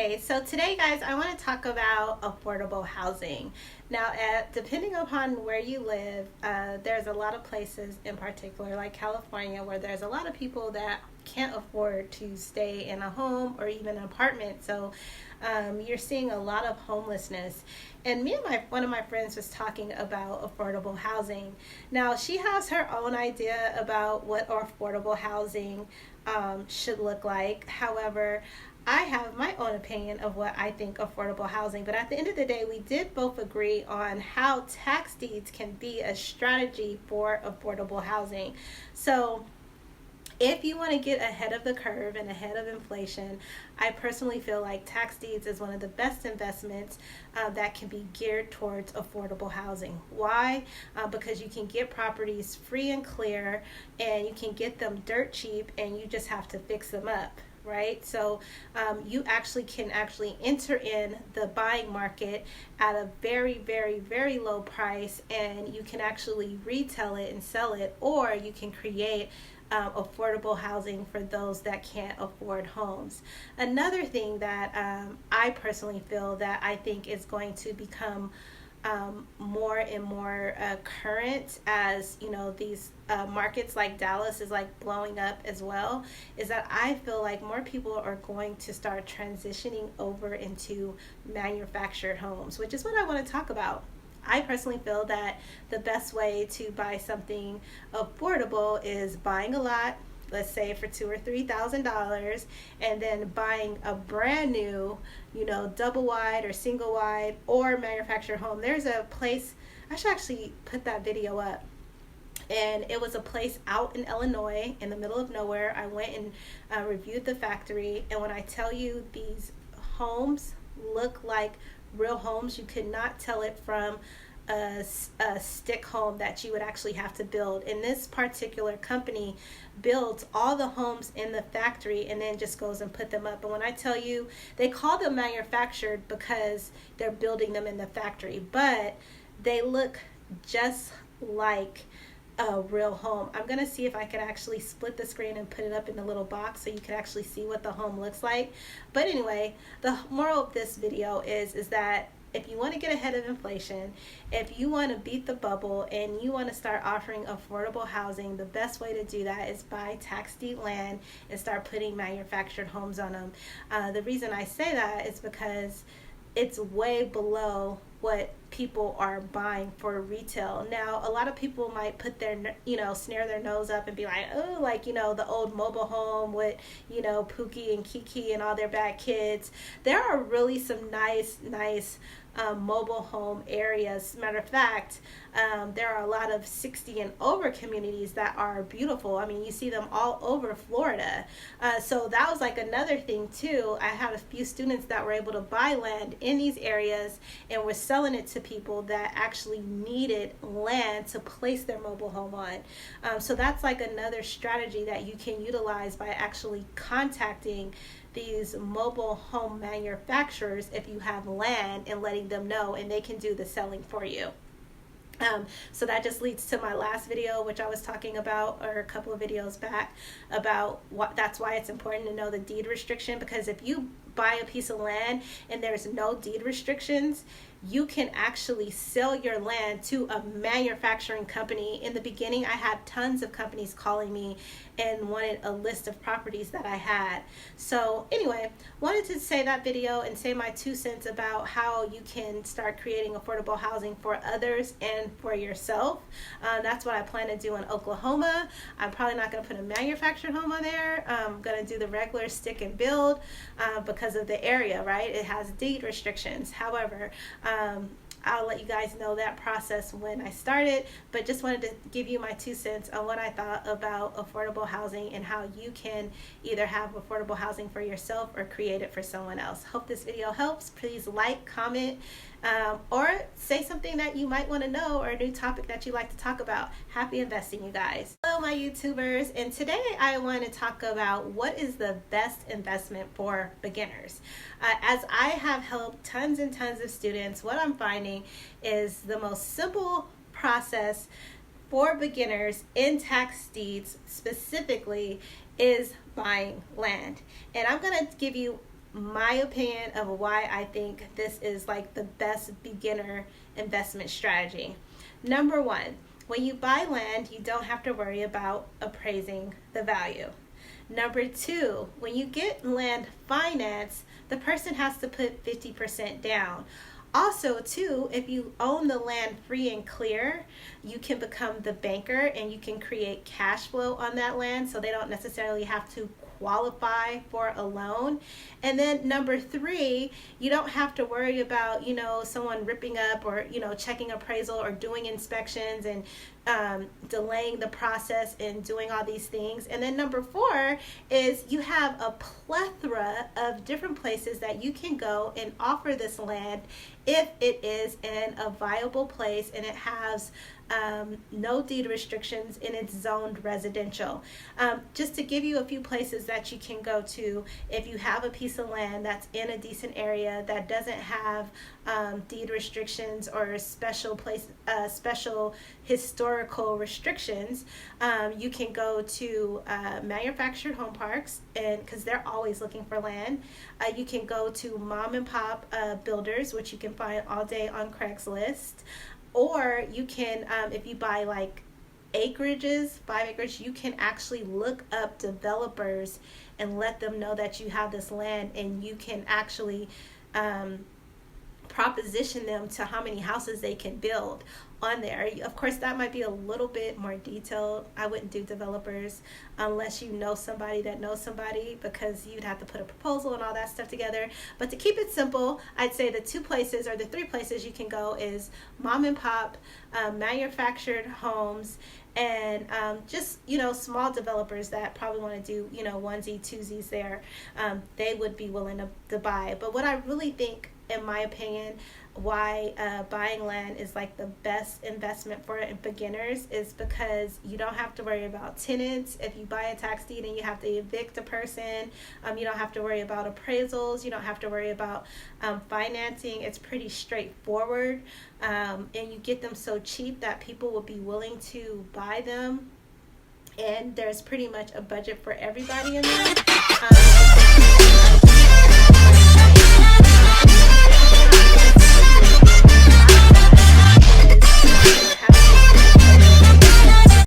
Okay, so today, guys, I want to talk about affordable housing. Now, depending upon where you live, there's a lot of places in particular, like California, where there's a lot of people that can't afford to stay in a home or even an apartment. So you're seeing a lot of homelessness. And me and one of my friends was talking about affordable housing. Now, she has her own idea about what affordable housing should look like. However, I have my own opinion of what I think affordable housing, but at the end of the day, we did both agree on how tax deeds can be a strategy for affordable housing. So, if you want to get ahead of the curve and ahead of inflation, I personally feel like tax deeds is one of the best investments that can be geared towards affordable housing. Why? Because you can get properties free and clear, and you can get them dirt cheap, and you just have to fix them up. Right? So you can enter in the buying market at a very, very, very low price, and you can actually retail it and sell it, or you can create affordable housing for those that can't afford homes. Another thing that I personally feel that I think is going to become more and more current as these markets like Dallas is like blowing up as well, is that I feel like more people are going to start transitioning over into manufactured homes, which is what I want to talk about. I personally feel that the best way to buy something affordable is buying a lot, let's say for $2,000 or $3,000, and then buying a brand new, double wide or single wide or manufactured home. There's a place, I should actually put that video up. And it was a place out in Illinois in the middle of nowhere. I went and reviewed the factory, and when I tell you, these homes look like real homes. You could not tell it from a stick home that you would actually have to build. And this particular company builds all the homes in the factory and then just goes and put them up. And when I tell you, they call them manufactured because they're building them in the factory, but they look just like a real home. I'm going to see if I can actually split the screen and put it up in the little box so you can actually see what the home looks like. But anyway, the moral of this video is that if you want to get ahead of inflation, if you want to beat the bubble and you want to start offering affordable housing, the best way to do that is buy tax deed land and start putting manufactured homes on them. The reason I say that is because it's way below what people are buying for retail. Now, a lot of people might put their, snare their nose up and be like, oh, the old mobile home with, Pookie and Kiki and all their bad kids. There are really some nice mobile home areas. Matter of fact, there are a lot of 60 and over communities that are beautiful. I mean, you see them all over Florida. So that was like another thing too. I had a few students that were able to buy land in these areas and were selling it to people that actually needed land to place their mobile home on. So that's like another strategy that you can utilize by actually contacting these mobile home manufacturers if you have land and letting them know, and they can do the selling for you. So that just leads to my last video, which I was talking about, or a couple of videos back, about that's why it's important to know the deed restriction, because if you buy a piece of land and there's no deed restrictions, you can actually sell your land to a manufacturing company. In the beginning, I had tons of companies calling me and wanted a list of properties that I had. So anyway, wanted to say that video and say my 2 cents about how you can start creating affordable housing for others and for yourself. That's what I plan to do in Oklahoma. I'm probably not going to put a manufactured home on there. I'm going to do the regular stick and build because of the area, right? It has deed restrictions. However, I'll let you guys know that process when I start it, but just wanted to give you my 2 cents on what I thought about affordable housing and how you can either have affordable housing for yourself or create it for someone else. Hope this video helps. Please like, comment, or say something that you might want to know, or a new topic that you'd like to talk about. Happy investing, you guys. Hello, my YouTubers, and today I want to talk about what is the best investment for beginners. As I have helped tons and tons of students, what I'm finding is the most simple process for beginners in tax deeds specifically is buying land. And I'm going to give you my opinion of why I think this is like the best beginner investment strategy. Number one, when you buy land, you don't have to worry about appraising the value. Number two, when you get land finance, the person has to put 50% down. Also, too, if you own the land free and clear, you can become the banker and you can create cash flow on that land, so they don't necessarily have to qualify for a loan. And then number three, you don't have to worry about, someone ripping up or, checking appraisal or doing inspections and delaying the process and doing all these things. And then number four is you have a plethora of different places that you can go and offer this land if it is in a viable place and it has no deed restrictions and it's zoned residential. Just to give you a few places that you can go to if you have a piece of land that's in a decent area that doesn't have deed restrictions or special historical restrictions. You can go to manufactured home parks, and because they're always looking for land. You can go to mom and pop builders, which you can find all day on Craigslist. Or you can, if you buy like acreages, 5 acres, you can actually look up developers and let them know that you have this land, and you can actually proposition them to how many houses they can build on there. Of course, that might be a little bit more detailed. I wouldn't do developers unless you know somebody that knows somebody, because you'd have to put a proposal and all that stuff together. But to keep it simple, I'd say the 2 places or the 3 places you can go is mom and pop, manufactured homes, and just small developers that probably want to do onesie twosies there. They would be willing to buy. But what I really think, in my opinion, why buying land is like the best investment for beginners is because you don't have to worry about tenants. If you buy a tax deed and you have to evict a person, you don't have to worry about appraisals. You don't have to worry about financing. It's pretty straightforward, and you get them so cheap that people will be willing to buy them. And there's pretty much a budget for everybody in there.